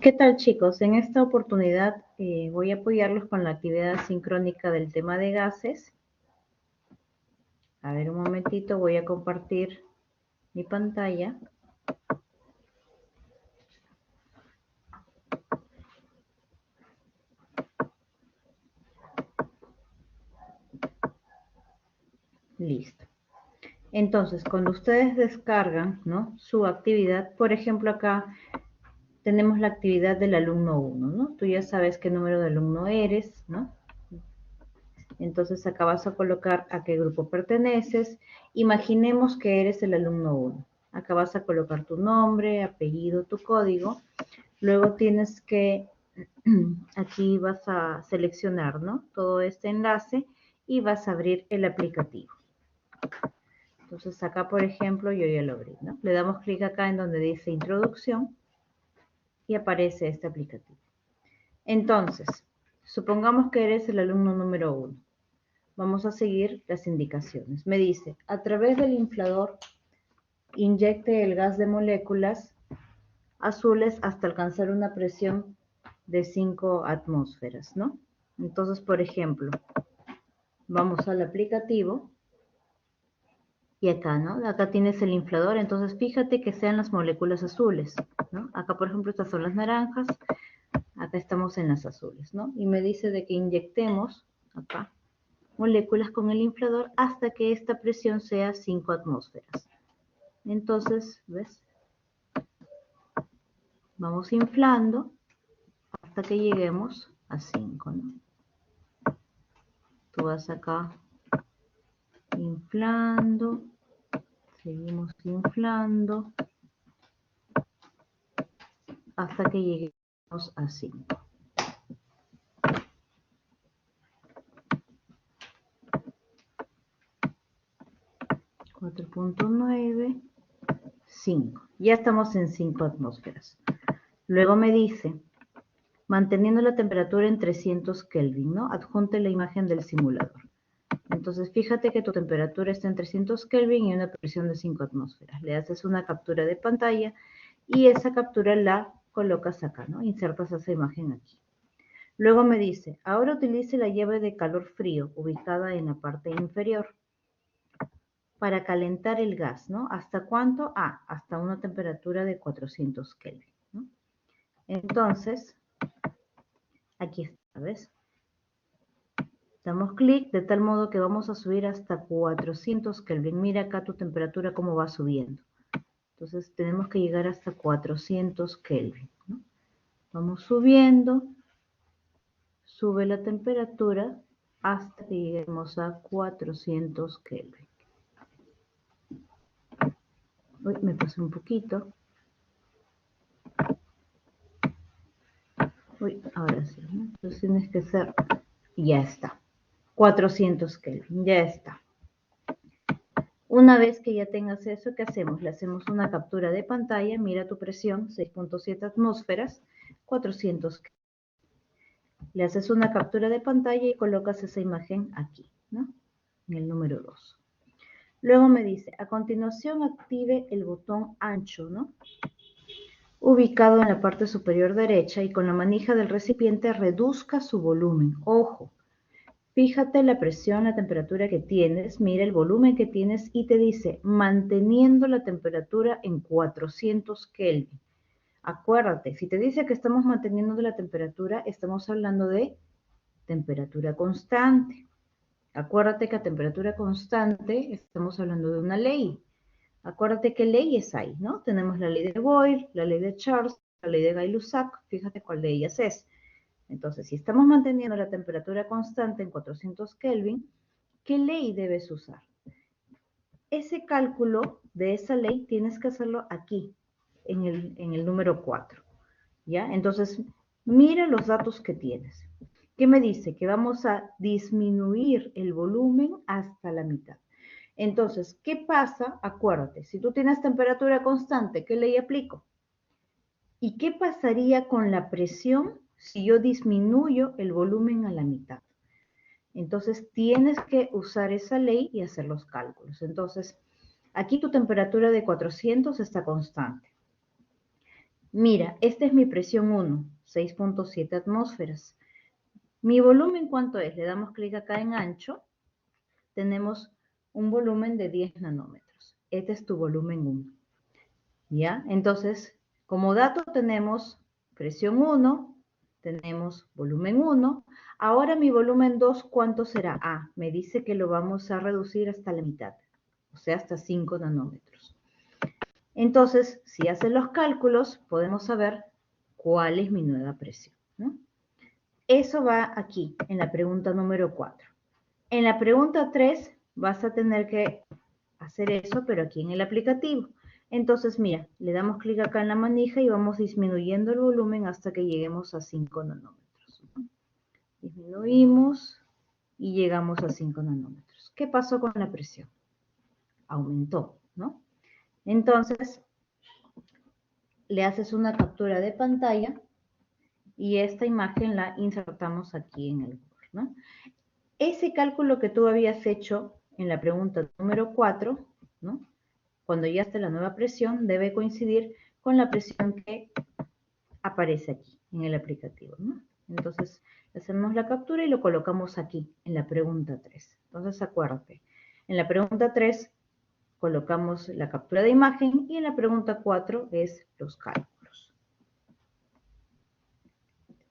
¿Qué tal, chicos? En esta oportunidad voy a apoyarlos con la actividad sincrónica del tema de gases. A ver, un momentito, voy a compartir mi pantalla. Listo. Entonces, cuando ustedes descargan, ¿no?, su actividad, por ejemplo, acá tenemos la actividad del alumno 1, ¿no? Tú ya sabes qué número de alumno eres, ¿no? Entonces acá vas a colocar a qué grupo perteneces. Imaginemos que eres el alumno 1. Acá vas a colocar tu nombre, apellido, tu código. Luego tienes que, aquí vas a seleccionar, ¿no?, todo este enlace y vas a abrir el aplicativo. Entonces acá, por ejemplo, yo ya lo abrí, ¿no? Le damos clic acá en donde dice introducción y aparece este aplicativo. Entonces, supongamos que eres el alumno número 1. Vamos a seguir las indicaciones. Me dice, a través del inflador, inyecte el gas de moléculas azules hasta alcanzar una presión de 5 atmósferas, ¿no? Entonces, por ejemplo, vamos al aplicativo y acá, ¿no? Acá tienes el inflador, entonces fíjate que sean las moléculas azules, ¿no? Acá, por ejemplo, estas son las naranjas, acá estamos en las azules, ¿no? Y me dice de que inyectemos acá moléculas con el inflador hasta que esta presión sea 5 atmósferas. Entonces, ¿ves? Vamos inflando hasta que lleguemos a 5, ¿no? Tú vas acá inflando, seguimos inflando hasta que lleguemos a 5. (4.9), 5. Ya estamos en 5 atmósferas. Luego me dice, manteniendo la temperatura en 300 Kelvin, ¿no? Adjunte la imagen del simulador. Entonces, fíjate que tu temperatura está en 300 Kelvin y una presión de 5 atmósferas. Le haces una captura de pantalla y esa captura la colocas acá, ¿no? Insertas esa imagen aquí. Luego me dice, ahora utilice la llave de calor-frío ubicada en la parte inferior para calentar el gas, ¿no? ¿Hasta cuánto? Hasta una temperatura de 400 Kelvin, ¿no? Entonces, aquí está, ¿ves? Damos clic de tal modo que vamos a subir hasta 400 Kelvin. Mira acá tu temperatura cómo va subiendo. Entonces tenemos que llegar hasta 400 Kelvin, ¿no? Vamos subiendo, sube la temperatura hasta que lleguemos a 400 Kelvin. Uy, me pasé un poquito. Uy, ahora sí, ¿no? Entonces tienes que ser, ya está. 400 Kelvin, ya está. Una vez que ya tengas eso, ¿qué hacemos? Le hacemos una captura de pantalla, mira tu presión, 6.7 atmósferas, 400 Kelvin. Le haces una captura de pantalla y colocas esa imagen aquí, ¿no? En el número 2. Luego me dice, a continuación active el botón ancho, ¿no?, ubicado en la parte superior derecha, y con la manija del recipiente reduzca su volumen. Ojo, fíjate la presión, la temperatura que tienes, mira el volumen que tienes y te dice, manteniendo la temperatura en 400 Kelvin. Acuérdate, si te dice que estamos manteniendo la temperatura, estamos hablando de temperatura constante. Acuérdate que a temperatura constante estamos hablando de una ley. Acuérdate qué leyes hay, ¿no? Tenemos la ley de Boyle, la ley de Charles, la ley de Gay-Lussac, fíjate cuál de ellas es. Entonces, si estamos manteniendo la temperatura constante en 400 Kelvin, ¿qué ley debes usar? Ese cálculo de esa ley tienes que hacerlo aquí, en el número 4, ¿ya? Entonces, mira los datos que tienes. ¿Qué me dice? Que vamos a disminuir el volumen hasta la mitad. Entonces, ¿qué pasa? Acuérdate, si tú tienes temperatura constante, ¿qué ley aplico? ¿Y qué pasaría con la presión si yo disminuyo el volumen a la mitad? Entonces, tienes que usar esa ley y hacer los cálculos. Entonces, aquí tu temperatura de 400 está constante. Mira, esta es mi presión 1, 6.7 atmósferas. ¿Mi volumen cuánto es? Le damos clic acá en ancho. Tenemos un volumen de 10 nanómetros. Este es tu volumen 1. ¿Ya? Entonces, como dato tenemos presión 1, tenemos volumen 1. Ahora mi volumen 2, ¿cuánto será? Ah, me dice que lo vamos a reducir hasta la mitad, o sea, hasta 5 nanómetros. Entonces, si hacen los cálculos, podemos saber cuál es mi nueva presión, ¿no? Eso va aquí, en la pregunta número 4. En la pregunta 3 vas a tener que hacer eso, pero aquí en el aplicativo. Entonces, mira, le damos clic acá en la manija y vamos disminuyendo el volumen hasta que lleguemos a 5 nanómetros. Disminuimos y llegamos a 5 nanómetros. ¿Qué pasó con la presión? Aumentó, ¿no? Entonces, le haces una captura de pantalla y esta imagen la insertamos aquí en el Word, ¿no? Ese cálculo que tú habías hecho en la pregunta número 4, ¿no? Cuando ya esté la nueva presión, debe coincidir con la presión que aparece aquí en el aplicativo, ¿no? Entonces, hacemos la captura y lo colocamos aquí, en la pregunta 3. Entonces, acuérdate, en la pregunta 3 colocamos la captura de imagen y en la pregunta 4 es los cálculos.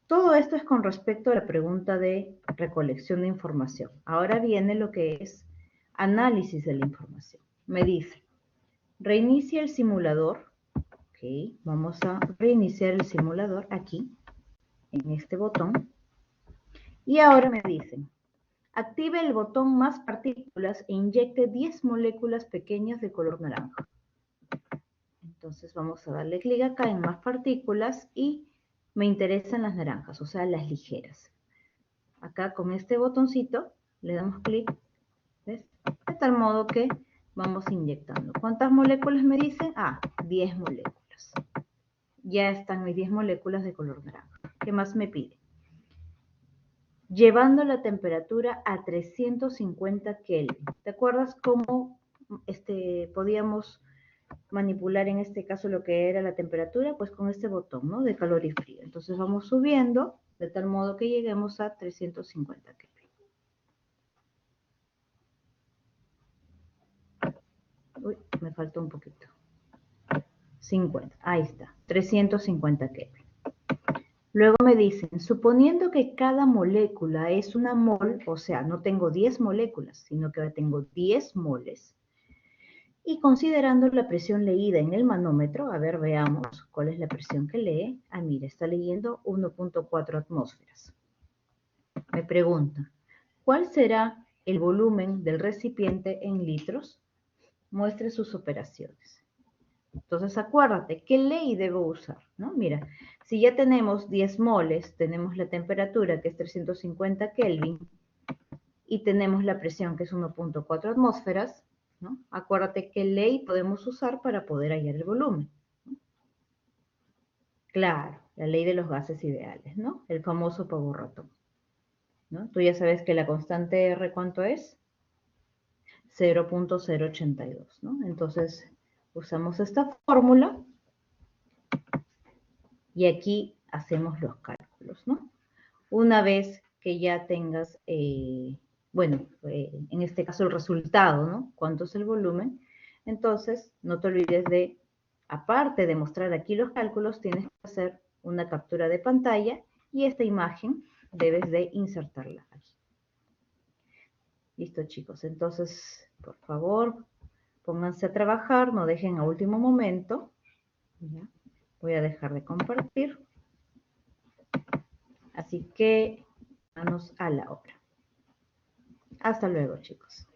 Todo esto es con respecto a la pregunta de recolección de información. Ahora viene lo que es análisis de la información. Me dice, reinicia el simulador. Ok, vamos a reiniciar el simulador aquí, en este botón. Y ahora me dicen, active el botón más partículas e inyecte 10 moléculas pequeñas de color naranja. Entonces vamos a darle clic acá en más partículas y me interesan las naranjas, o sea, las ligeras. Acá con este botoncito le damos clic, ¿ves? De tal modo que vamos inyectando. ¿Cuántas moléculas me dicen? Ah, 10 moléculas. Ya están mis 10 moléculas de color naranja. ¿Qué más me pide? Llevando la temperatura a 350 Kelvin. ¿Te acuerdas cómo podíamos manipular en este caso lo que era la temperatura? Pues con este botón, ¿no? De calor y frío. Entonces vamos subiendo de tal modo que lleguemos a 350 Kelvin. Uy, me faltó un poquito. 50, ahí está, 350 Kelvin. Luego me dicen, suponiendo que cada molécula es una mol, o sea, no tengo 10 moléculas, sino que tengo 10 moles, y considerando la presión leída en el manómetro, a ver, veamos cuál es la presión que lee. Ah, mira, está leyendo 1.4 atmósferas. Me pregunta, ¿cuál será el volumen del recipiente en litros? Muestre sus operaciones. Entonces, acuérdate, ¿qué ley debo usar? ¿No? Mira, si ya tenemos 10 moles, tenemos la temperatura que es 350 Kelvin y tenemos la presión que es 1.4 atmósferas, ¿no? Acuérdate qué ley podemos usar para poder hallar el volumen. ¿No? Claro, la ley de los gases ideales, ¿no? El famoso pavo ratón. ¿No? Tú ya sabes que la constante R, ¿cuánto es? 0.082, ¿no? Entonces, usamos esta fórmula y aquí hacemos los cálculos, ¿no? Una vez que ya tengas, en este caso el resultado, ¿no? ¿Cuánto es el volumen? Entonces, no te olvides de, aparte de mostrar aquí los cálculos, tienes que hacer una captura de pantalla y esta imagen debes de insertarla aquí. Listo, chicos. Entonces, por favor, pónganse a trabajar, no dejen a último momento. ¿Ya? Voy a dejar de compartir. Así que, manos a la obra. Hasta luego, chicos.